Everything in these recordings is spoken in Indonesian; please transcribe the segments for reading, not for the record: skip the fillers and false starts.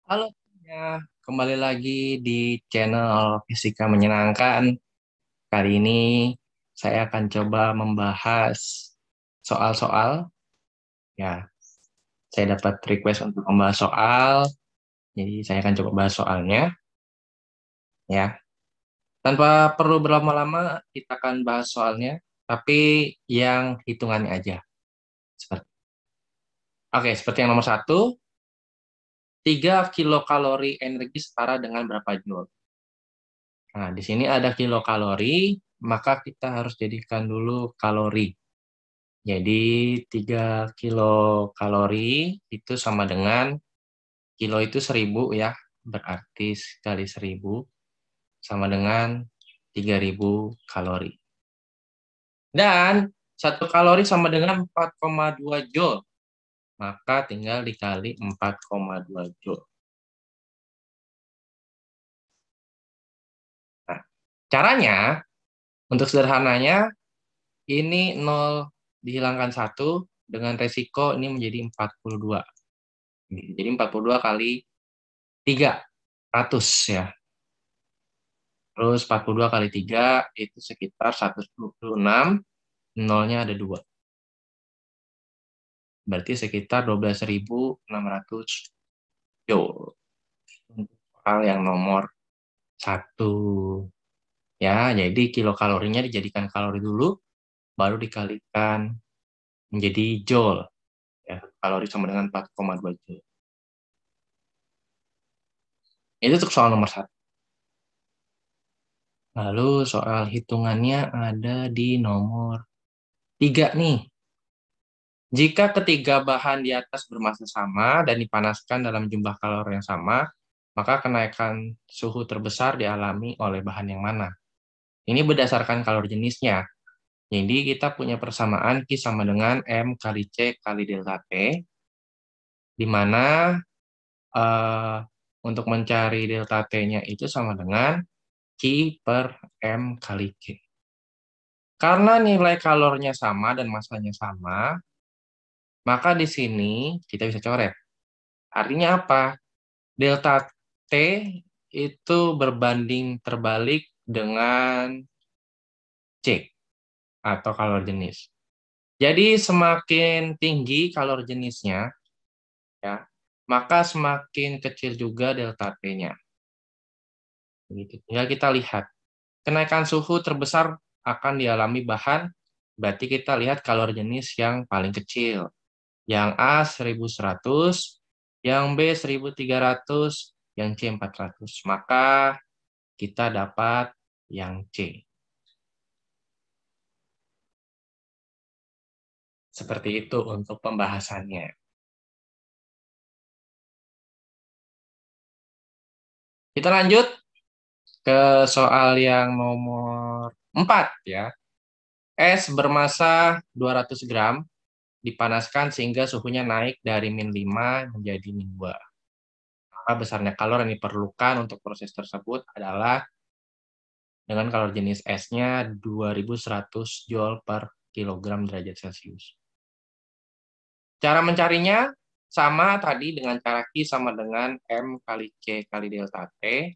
Halo, ya. Kembali lagi di channel Fisika Menyenangkan. Kali ini saya akan coba membahas soal-soal. Ya, saya dapat request untuk membahas soal, jadi saya akan coba bahas soalnya. Ya, tanpa perlu berlama-lama, kita akan bahas soalnya, tapi yang hitungannya aja. Seperti, oke, seperti yang nomor satu, 3 kilokalori energi setara dengan berapa joule? Nah, di sini ada kilokalori, maka kita harus jadikan dulu kalori. Jadi 3 kilokalori itu sama dengan, kilo itu 1000 ya, berarti kali 1000 sama dengan 3000 kalori. Dan 1 kalori sama dengan 4,2 joule, maka tinggal dikali 4,2 joule. Nah, caranya, untuk sederhananya, ini 0 dihilangkan 1 dengan resiko ini menjadi 42. Jadi 42 kali 300 ya. Terus 42 kali 3 itu sekitar 126, nolnya ada 2. Berarti sekitar 12.600 joule. Untuk soal yang nomor 1. Ya, jadi kilokalorinya dijadikan kalori dulu, baru dikalikan menjadi joule. Ya, kalori sama dengan 4,2 joule. Itu untuk soal nomor 1. Lalu soal hitungannya ada di nomor 3 nih. Jika ketiga bahan di atas bermassa sama dan dipanaskan dalam jumlah kalori yang sama, maka kenaikan suhu terbesar dialami oleh bahan yang mana? Ini berdasarkan kalori jenisnya. Jadi kita punya persamaan Q sama dengan M kali C kali delta T, di mana eh, untuk mencari delta T-nya itu sama dengan Q per M kali C. Karena nilai kalornya sama dan massanya sama, maka di sini kita bisa coret. Artinya apa? Delta T itu berbanding terbalik dengan C atau kalor jenis. Jadi semakin tinggi kalor jenisnya, ya, maka semakin kecil juga delta T-nya. Begitu. Tinggal kita lihat. Kenaikan suhu terbesar akan dialami bahan, berarti kita lihat kalor jenis yang paling kecil. Yang A 1100, yang B 1300, yang C 400. Maka kita dapat yang C. Seperti itu untuk pembahasannya. Kita lanjut ke soal yang nomor 4 ya. Es bermassa 200 gram dipanaskan sehingga suhunya naik dari -5 menjadi -2. Maka besarnya kalori yang diperlukan untuk proses tersebut adalah dengan kalori jenis esnya 2100 joule per kilogram derajat Celcius. Cara mencarinya sama tadi dengan cara Q sama dengan M kali C kali delta T.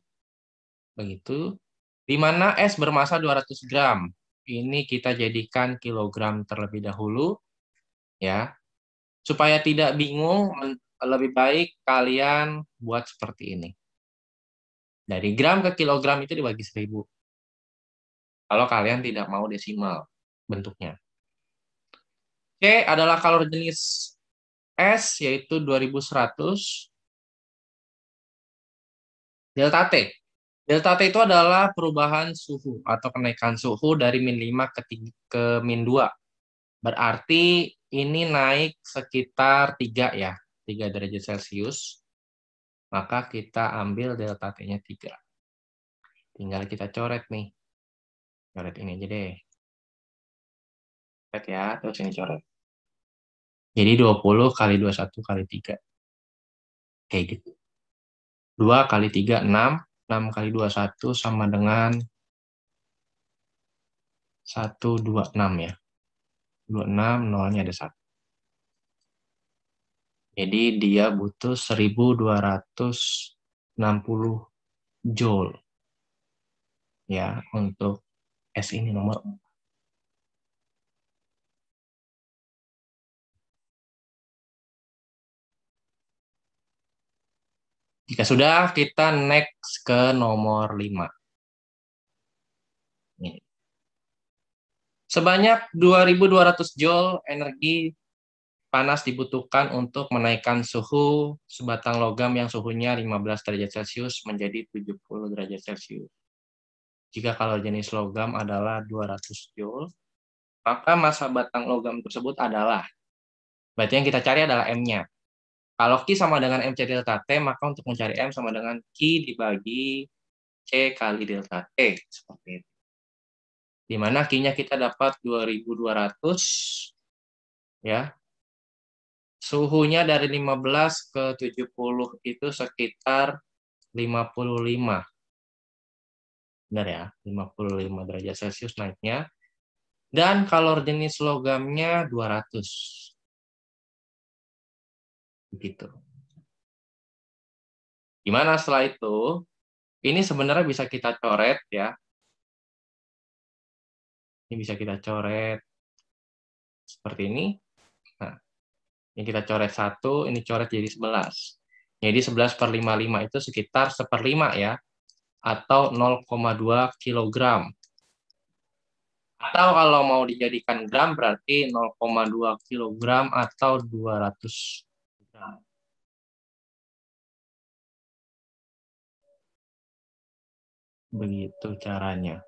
Begitu. Di mana es bermassa 200 gram. Ini kita jadikan kilogram terlebih dahulu. Ya. Supaya tidak bingung, lebih baik kalian buat seperti ini. Dari gram ke kilogram itu dibagi 1000. Kalau kalian tidak mau desimal bentuknya. C adalah kalori jenis S, yaitu 2100. Delta T. Delta T itu adalah perubahan suhu atau kenaikan suhu dari -5 ke -2. Berarti ini naik sekitar 3 ya, 3 derajat Celcius. Maka kita ambil delta T-nya 3. Tinggal kita coret nih. Coret ini aja deh. Coret ya, terus ini coret. Jadi 20 kali 21 kali 3. Kayak gitu. 2 kali 3, 6. 6 kali 21 sama dengan 126 ya. 26, nolnya ada 1. Jadi dia butuh 1260 joule ya untuk S ini nomor 4. Jika sudah, kita next ke nomor 5. Nih. Sebanyak 2200 joule energi panas dibutuhkan untuk menaikkan suhu sebatang logam yang suhunya 15 derajat Celcius menjadi 70 derajat Celcius. Jika kalor jenis logam adalah 200 joule, maka massa batang logam tersebut adalah, berarti yang kita cari adalah M-nya. Kalau Q sama dengan MC delta T, maka untuk mencari M sama dengan Q dibagi C kali delta T. Seperti itu. Di mana Q-nya kita dapat 2200, ya. Suhunya dari 15 ke 70 itu sekitar 55. Benar ya, 55 derajat Celcius naiknya. Dan kalor jenis logamnya 200. Begitu. Gimana setelah itu? Ini sebenarnya bisa kita coret ya. Ini bisa kita coret seperti ini. Nah, ini kita coret 1, ini coret jadi 11. Jadi 11 per 55 itu sekitar 1/5 ya, atau 0,2 kilogram. Atau kalau mau dijadikan gram berarti 0,2 kilogram atau 200 gram. Begitu caranya.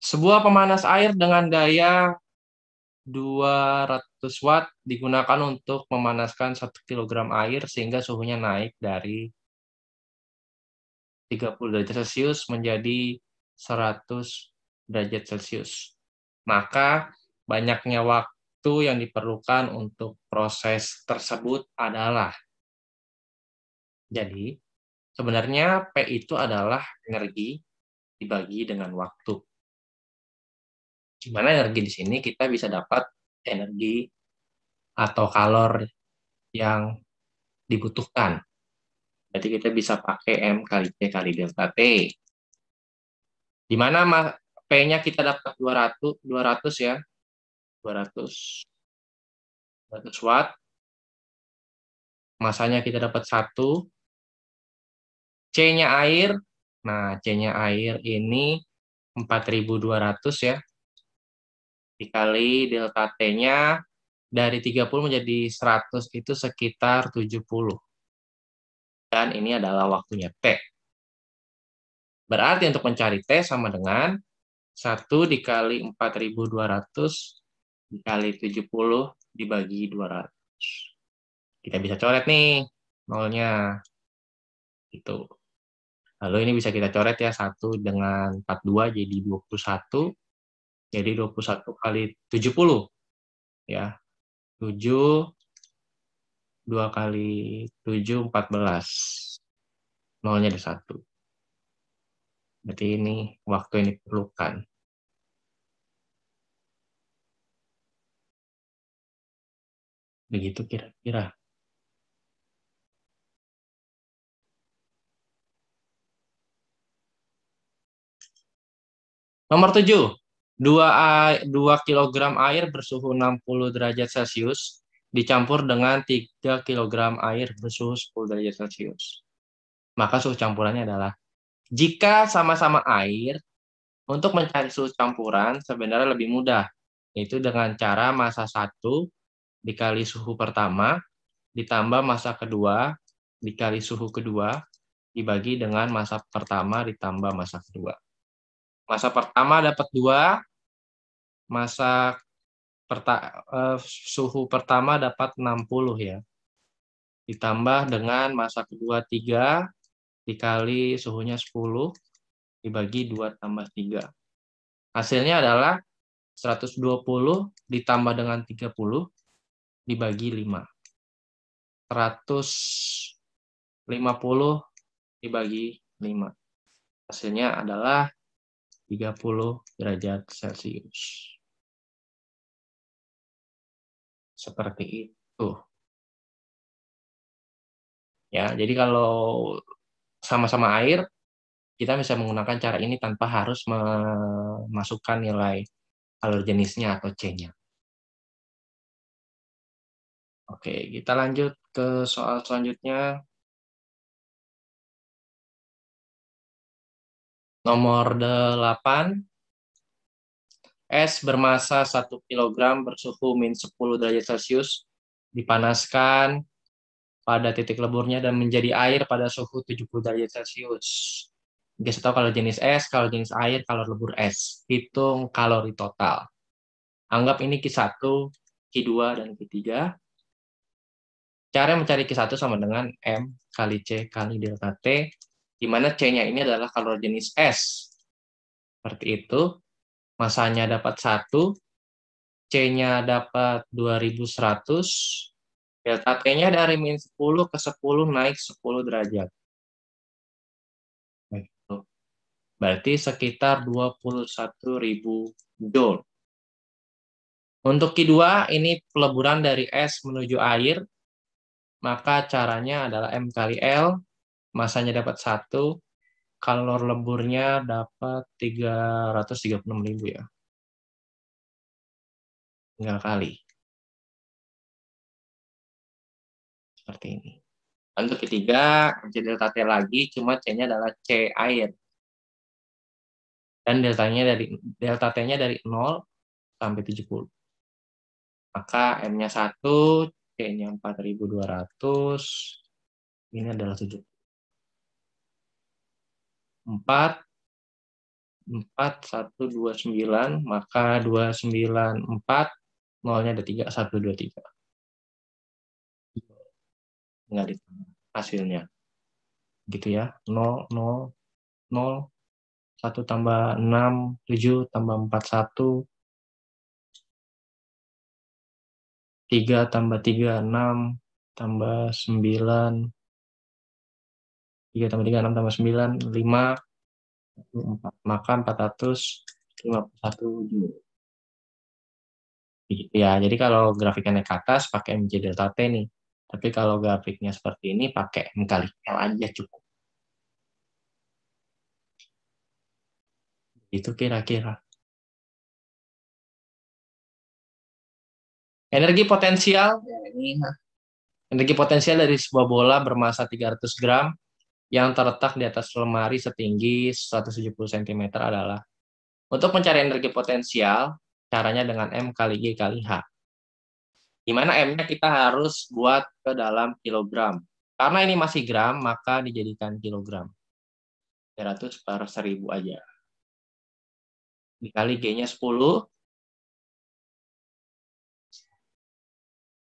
Sebuah pemanas air dengan daya 200 watt digunakan untuk memanaskan 1 kg air sehingga suhunya naik dari 30 derajat Celcius menjadi 100 derajat Celcius. Maka banyaknya waktu yang diperlukan untuk proses tersebut adalah, jadi sebenarnya P itu adalah energi dibagi dengan waktu. Di mana energi di sini kita bisa dapat energi atau kalor yang dibutuhkan. Jadi kita bisa pakai M kali C kali delta T. Di mana P-nya kita dapat 200 ya. 200 watt. Masanya kita dapat 1. C-nya air. Nah, C-nya air ini 4200 ya. Dikali delta T-nya dari 30 menjadi 100 itu sekitar 70. Dan ini adalah waktunya T. Berarti untuk mencari T sama dengan 1 dikali 4200 dikali 70 dibagi 200. Kita bisa coret nih nolnya. Itu. Lalu ini bisa kita coret ya, 1 dengan 42 jadi 21. Jadi 21 kali 70. Ya. 7, 2 kali 7, 14. Nolnya ada 1. Berarti ini waktu yang diperlukan. Begitu kira-kira. Nomor 7. 2 kg air bersuhu 60 derajat Celcius dicampur dengan 3 kg air bersuhu 10 derajat Celcius. Maka suhu campurannya adalah, jika sama-sama air, untuk mencari suhu campuran sebenarnya lebih mudah, yaitu dengan cara massa 1 dikali suhu pertama ditambah massa kedua dikali suhu kedua dibagi dengan massa pertama ditambah massa kedua. Massa pertama dapat 2, suhu pertama dapat 60 ya. Ditambah dengan massa kedua 3 dikali suhunya 10 dibagi 2 tambah 3. Hasilnya adalah 120 ditambah dengan 30 dibagi 5. 150 dibagi 5. Hasilnya adalah 30 derajat Celcius. Seperti itu. Ya, jadi kalau sama-sama air, kita bisa menggunakan cara ini tanpa harus memasukkan nilai kalori jenisnya atau C-nya. Oke, kita lanjut ke soal selanjutnya. Nomor 8. Es bermasa 1 kg bersuhu min 10 derajat Celcius dipanaskan pada titik leburnya dan menjadi air pada suhu 70 derajat Celcius. Kita tahu kalau jenis es, kalau jenis air, kalau lebur es. Hitung kalori total. Anggap ini Q1, Q2, dan Q3. Cara mencari Q1 sama dengan M kali C kali delta T, di mana C-nya ini adalah kalori jenis es. Seperti itu. Masanya dapat 1, C-nya dapat 2100, delta T-nya dari min 10 ke 10 naik 10 derajat. Berarti sekitar 21.000 Joule. Untuk Q2, ini peleburan dari es menuju air, maka caranya adalah M kali L, masanya dapat 1, kalori leburnya dapat 336.000 ya. Tinggal kali. Seperti ini. Untuk ketiga, C delta T lagi, cuma C-nya adalah C air. Dan delta T-nya dari 0 sampai 70. Maka M-nya 1, C-nya 4.200, ini adalah 7. 4, 129, maka 294, nolnya ada 3, 123. Nggak ditambah hasilnya. Gitu ya, 0, 0, 0, 1 tambah 6, 7 tambah 4, 1, 3 tambah 3, 6, tambah 9, 3 tambah 3, 6 tambah 9, 5, 4. Maka 451 Joule. Ya, jadi kalau grafiknya ke atas pakai MJ delta T nih. Tapi kalau grafiknya seperti ini pakai M kali L aja cukup. Itu kira-kira. Energi potensial, ya ini energi potensial dari sebuah bola bermasa 300 gram yang terletak di atas lemari setinggi 170 cm adalah, untuk mencari energi potensial, caranya dengan M kali G kali H. Di mana M-nya kita harus buat ke dalam kilogram. Karena ini masih gram, maka dijadikan kilogram. 300 per 1000 aja. Dikali G-nya 10.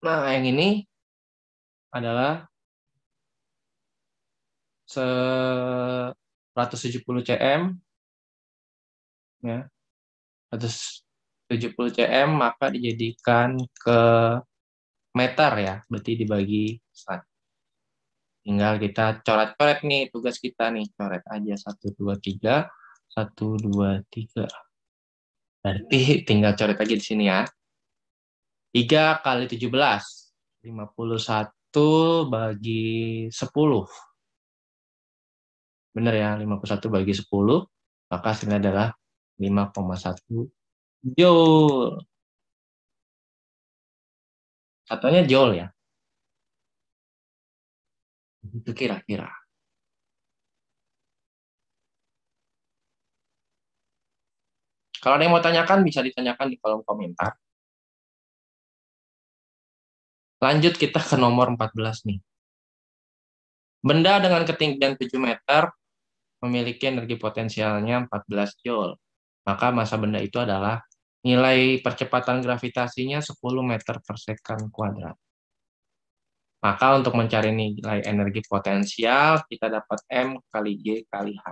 Nah, yang ini adalah 170 cm. Ya. 170 cm, maka dijadikan ke meter ya. Berarti dibagi 100. Tinggal kita coret-coret nih, tugas kita nih. Coret aja 1, 2, 3. 1, 2, 3. Berarti tinggal coret aja di sini ya. 3 kali 17. 51 bagi 10. Benar ya, 51 bagi 10. Maka hasilnya adalah 5,1 Joule. Satunya Joule ya. Itu kira-kira. Kalau ada yang mau tanyakan, bisa ditanyakan di kolom komentar. Lanjut kita ke nomor 14 nih. Benda dengan ketinggian 7 meter memiliki energi potensialnya 14 Joule. Maka massa benda itu adalah nilai percepatan gravitasinya 10 meter per second kuadrat. Maka untuk mencari nilai energi potensial, kita dapat M kali G kali H.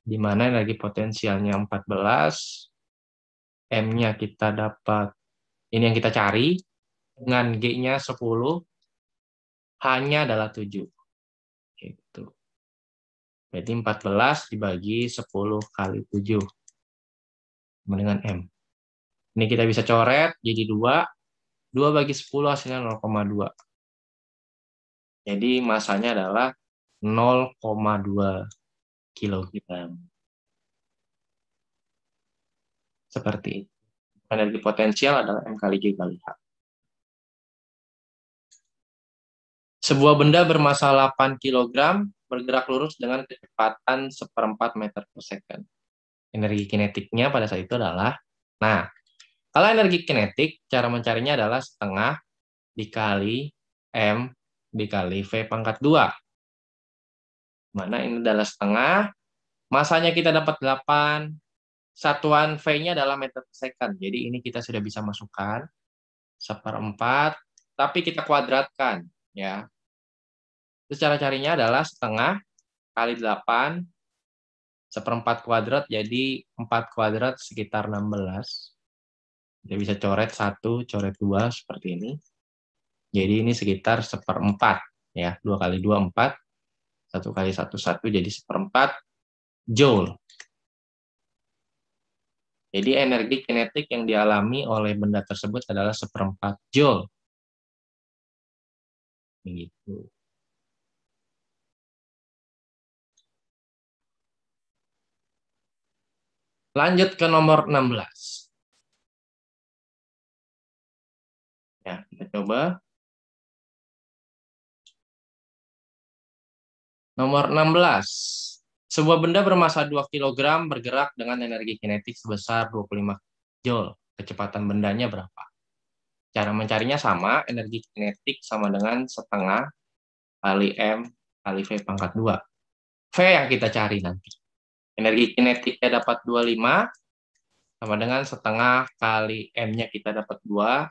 Di mana energi potensialnya 14, M-nya kita dapat, ini yang kita cari, dengan G-nya 10, H-nya adalah 7. Gitu. Berarti 14 dibagi 10 kali 7. Sama dengan M. Ini kita bisa coret jadi 2. 2 bagi 10 hasilnya 0,2. Jadi masanya adalah 0,2 kilogram. Seperti itu. Energi potensial adalah M kali G kali H. Sebuah benda bermassa 8 kg bergerak lurus dengan kecepatan 1/4 meter per second. Energi kinetiknya pada saat itu adalah, nah, kalau energi kinetik, cara mencarinya adalah setengah dikali M dikali V pangkat 2. Mana ini adalah setengah, masanya kita dapat 8, satuan V-nya adalah meter per second. Jadi ini kita sudah bisa masukkan 1/4, tapi kita kuadratkan, ya. Terus cara carinya adalah setengah kali 8, 1/4 kuadrat, jadi 4 kuadrat sekitar 16. Kita bisa coret 1, coret 2, seperti ini. Jadi ini sekitar 1/4, ya. 2 kali 2, 4. 1 kali 1, 1, jadi 1/4 Joule. Jadi energi kinetik yang dialami oleh benda tersebut adalah 1/4 Joule. Begitu. Lanjut ke nomor 16. Ya, kita coba. Nomor 16. Sebuah benda bermassa 2 kg bergerak dengan energi kinetik sebesar 25 Joule. Kecepatan bendanya berapa? Cara mencarinya sama, energi kinetik sama dengan setengah kali M kali V pangkat 2. V yang kita cari nanti. Energi kinetiknya dapat 25, sama dengan setengah kali M-nya kita dapat 2,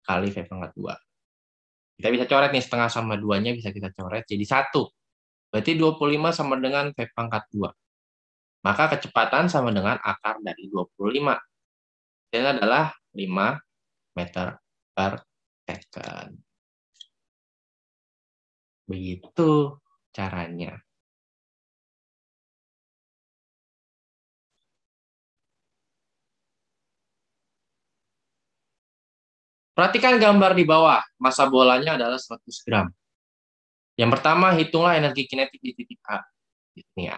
kali V pangkat 2. Kita bisa coret nih, setengah sama 2-nya bisa kita coret jadi 1. Berarti 25 sama dengan V pangkat 2. Maka kecepatan sama dengan akar dari 25. Ini adalah 5 meter per second. Begitu caranya. Perhatikan gambar di bawah, massa bolanya adalah 100 gram. Yang pertama, hitunglah energi kinetik di titik A. Ini ya.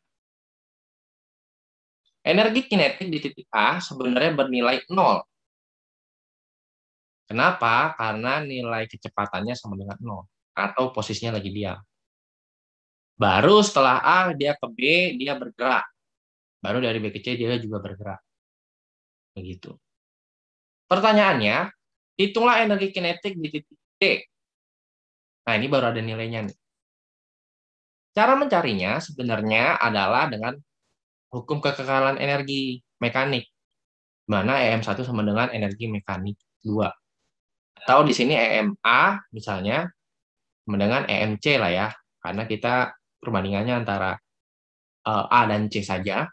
Energi kinetik di titik A sebenarnya bernilai 0. Kenapa? Karena nilai kecepatannya sama dengan 0. Atau posisinya lagi diam. Baru setelah A, dia ke B, dia bergerak. Baru dari B ke C, dia juga bergerak. Begitu. Pertanyaannya, hitunglah energi kinetik di titik D. Nah, ini baru ada nilainya nih. Cara mencarinya sebenarnya adalah dengan hukum kekekalan energi mekanik, di mana EM1 sama dengan energi mekanik 2. Atau di sini EMA misalnya sama dengan EMC lah ya, karena kita perbandingannya antara A dan C saja.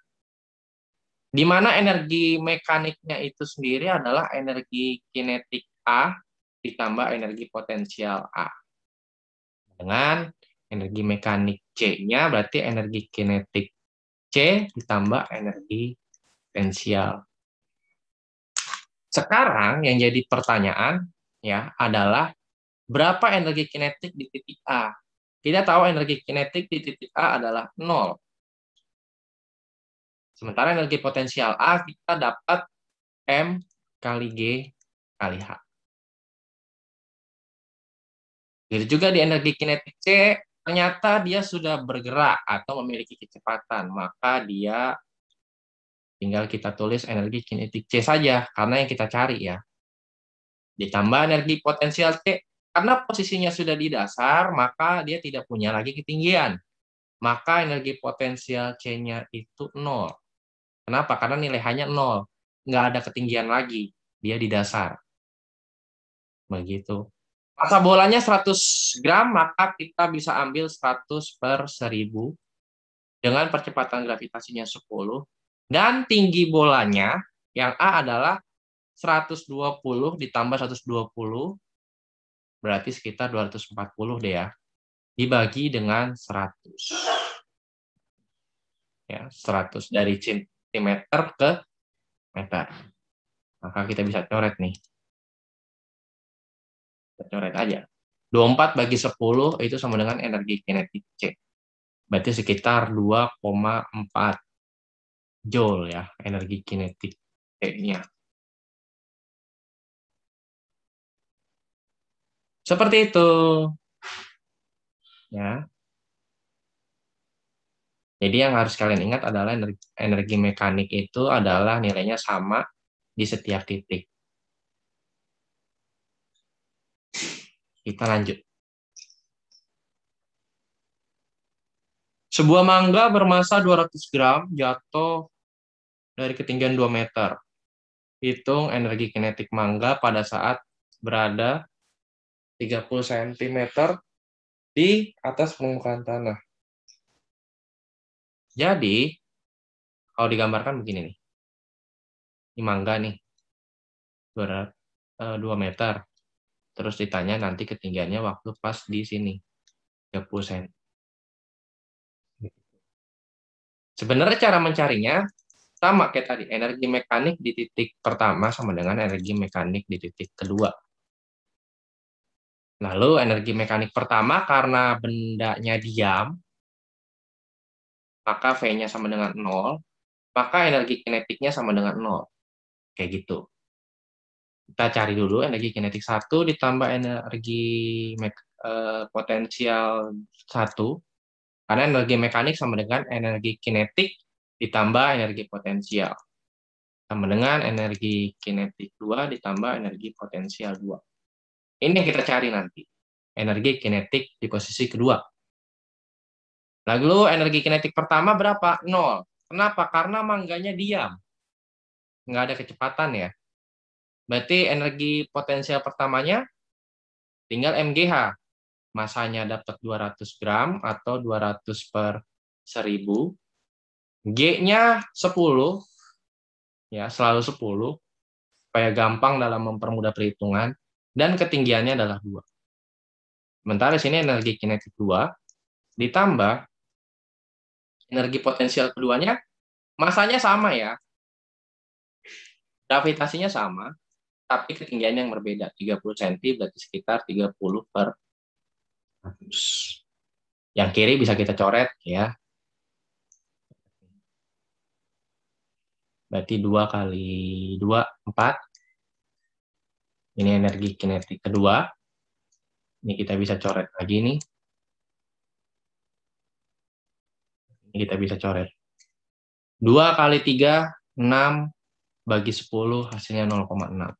Di mana energi mekaniknya itu sendiri adalah energi kinetik A ditambah energi potensial A. Dengan energi mekanik C-nya berarti energi kinetik C ditambah energi potensial. Sekarang yang jadi pertanyaan ya adalah berapa energi kinetik di titik A? Kita tahu energi kinetik di titik A adalah 0. Sementara energi potensial A kita dapat M kali G kali H. Begitu juga di energi kinetik C, ternyata dia sudah bergerak atau memiliki kecepatan, maka dia tinggal kita tulis energi kinetik C saja, karena yang kita cari ya. Ditambah energi potensial C, karena posisinya sudah di dasar, maka dia tidak punya lagi ketinggian. Maka energi potensial C-nya itu 0. Kenapa? Karena nilai hanya 0. Nggak ada ketinggian lagi. Dia di dasar. Begitu. Massa bolanya 100 gram, maka kita bisa ambil 100/1000 dengan percepatan gravitasinya 10. Dan tinggi bolanya, yang A adalah 120 ditambah 120, berarti sekitar 240 deh ya. Dibagi dengan 100. Ya, 100 dari centimeter ke meter. Maka kita bisa coret nih. Kita coret aja. 24 bagi 10 itu sama dengan energi kinetik C. Berarti sekitar 2,4 joule ya, energi kinetik C-nya. Seperti itu. Ya. Jadi yang harus kalian ingat adalah energi mekanik itu adalah nilainya sama di setiap titik. Kita lanjut. Sebuah mangga bermasa 200 gram jatuh dari ketinggian 2 meter. Hitung energi kinetik mangga pada saat berada 30 cm di atas permukaan tanah. Jadi, kalau digambarkan begini nih. Ini mangga nih, 2 meter. Terus ditanya nanti ketinggiannya waktu pas di sini, 30 cm. Sebenarnya cara mencarinya sama kayak tadi, energi mekanik di titik pertama sama dengan energi mekanik di titik kedua. Lalu energi mekanik pertama karena bendanya diam, maka V-nya sama dengan 0, maka energi kinetiknya sama dengan 0. Kayak gitu. Kita cari dulu energi kinetik 1 ditambah energi potensial 1. Karena energi mekanik sama dengan energi kinetik ditambah energi potensial. Sama dengan energi kinetik 2 ditambah energi potensial 2. Ini yang kita cari nanti. Energi kinetik di posisi kedua. Lalu energi kinetik pertama berapa? 0. Kenapa? Karena mangganya diam. Nggak ada kecepatan ya. Berarti energi potensial pertamanya tinggal MGH. Masanya dapat 200 gram atau 200 per 1000. G-nya 10. Ya, selalu 10. Supaya gampang dalam mempermudah perhitungan. Dan ketinggiannya adalah 2. Sementara di sini energi kinetik 2 ditambah energi potensial keduanya, masanya sama ya. Gravitasinya sama, tapi ketinggiannya yang berbeda. 30 cm berarti sekitar 30 per 100. Yang kiri bisa kita coret ya. Berarti 2 kali 2, 4. Ini energi kinetik kedua. Ini kita bisa coret lagi nih. Ini kita bisa coret. 2 kali 3, 6 bagi 10 hasilnya 0,6.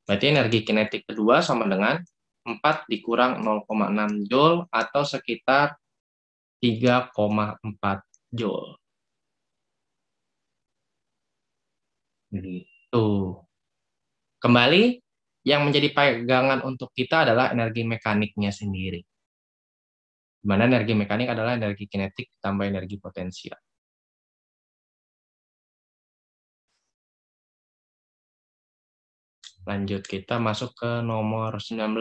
Berarti energi kinetik kedua sama dengan 4 dikurang 0,6 joule atau sekitar 3,4 joule. Gitu. Kembali, yang menjadi pegangan untuk kita adalah energi mekaniknya sendiri. Di mana energi mekanik adalah energi kinetik ditambah energi potensial. Lanjut, kita masuk ke nomor 19.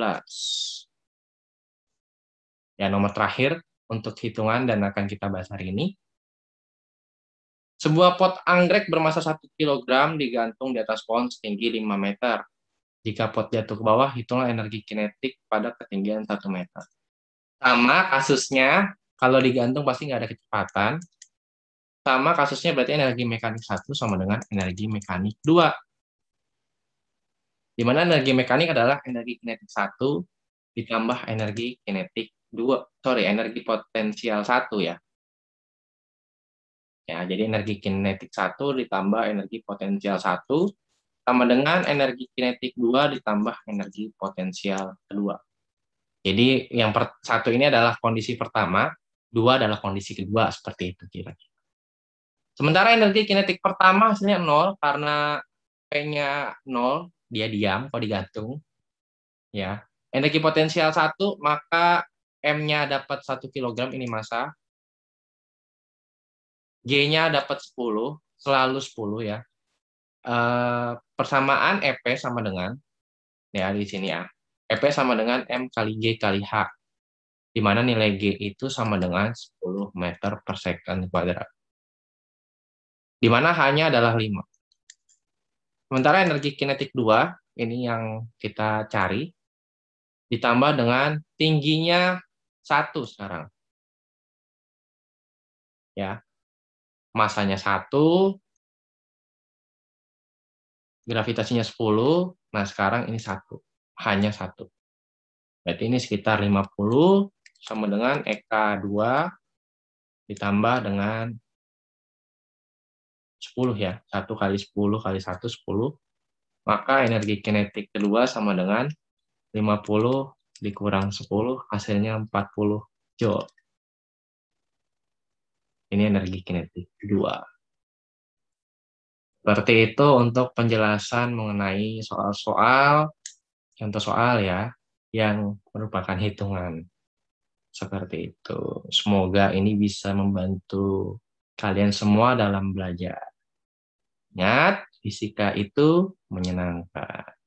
Ya, nomor terakhir untuk hitungan dan akan kita bahas hari ini. Sebuah pot anggrek bermasa 1 kg digantung di atas pohon setinggi 5 meter. Jika pot jatuh ke bawah, hitunglah energi kinetik pada ketinggian 1 meter. Sama kasusnya, kalau digantung pasti nggak ada kecepatan. Sama kasusnya berarti energi mekanik 1 sama dengan energi mekanik 2. Di mana energi mekanik adalah energi kinetik 1 ditambah energi kinetik 2. Energi potensial 1 ya. Ya, jadi energi kinetik 1 ditambah energi potensial 1 sama dengan energi kinetik 2 ditambah energi potensial kedua. Jadi yang satu ini adalah kondisi pertama, 2 adalah kondisi kedua, seperti itu kira-kira. Sementara energi kinetik pertama hasilnya 0 karena P-nya 0, dia diam kalau digantung. Ya. Energi potensial 1, maka M-nya dapat 1 kg, ini massa. G-nya dapat 10, selalu 10 ya. Persamaan EP sama dengan, ya di sini ya, EP sama dengan M kali G kali H. di mana nilai G itu sama dengan 10 meter per second kuadrat, di mana H-nya adalah 5. Sementara energi kinetik 2, ini yang kita cari, ditambah dengan tingginya 1 sekarang. Ya, masanya 1, gravitasinya 10, nah sekarang ini 1, hanya 1. Berarti ini sekitar 50 sama dengan EK 2 ditambah dengan 10 ya, 1 kali 10 kali 1, 10. Maka energi kinetik kedua sama dengan 50 dikurang 10, hasilnya 40 Joule. Ini energi kinetik kedua. Seperti itu untuk penjelasan mengenai soal-soal, contoh soal ya, yang merupakan hitungan. Seperti itu. Semoga ini bisa membantu kalian semua dalam belajar. Ingat, fisika itu menyenangkan.